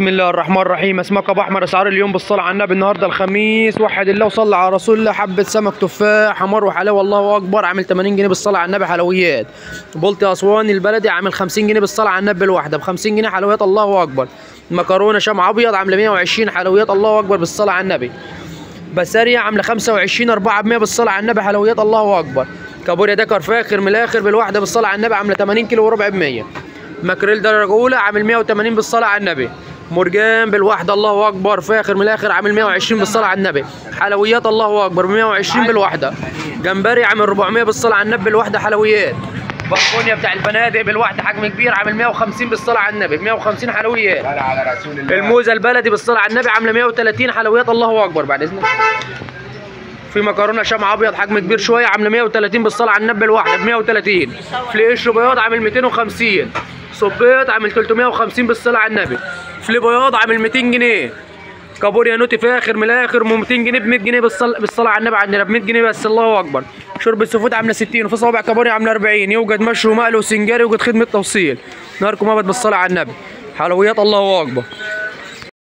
بسم الله الرحمن الرحيم. اسماك ابو احمر. اسعار اليوم بالصلاه على النبي. النهارده الخميس، وحد الله وصلى على رسول الله. حبه سمك تفاح حمار وحلاوه الله اكبر عامل 80 جنيه بالصلاه على النبي حلويات. بلطي اسواني البلدي عامل 50 جنيه بالصلاه على النبي الواحده ب 50 جنيه حلويات الله اكبر. مكرونه شمع ابيض عامله 120 حلويات الله اكبر بالصلاه على النبي. بسارية عامله 25 4 ب 100 بالصلاه على النبي حلويات الله اكبر. كابوريا دكر فاخر من الاخر بالواحده بالصلاه على النبي عامله 80 كيلو وربع ب 100. ماكريل درجه اولى عامل 180 بالصلاه على النبي. مرجان بالواحده الله اكبر فاخر من الاخر عامل 120 بالصلاه على النبي. حلويات الله اكبر ب 120 بالواحده. جمبري عامل 400 بالصلاه على النبي بالواحده حلويات. باركونيا بتاع الفنادق بالواحده حجم كبير عامل 150 بالصلاه على النبي 150 حلويات. على رسول الله. الموزه البلدي بالصلاه على النبي عامله 130 حلويات الله اكبر بعد اذنك. في مكرونه شمع ابيض حجم كبير شويه عامله 130 بالصلاه على النبي الواحده ب 130. فليش بياض عامل 250. صبيط عامل 350 بالصلاه على النبي. فلي بياض عامل 200 جنيه. كابوريا نوتي فاخر من الاخر 200 جنيه ب 100 جنيه بالصلاه على النبي عندنا ب 100 جنيه بس الله اكبر. شوربه سفود عامله 60 وفي صوابع كابوريا عامله 40. يوجد مشوي ومقلي وسنجاري، يوجد خدمه توصيل. ناركم ابد بالصلاه على النبي. حلويات الله اكبر.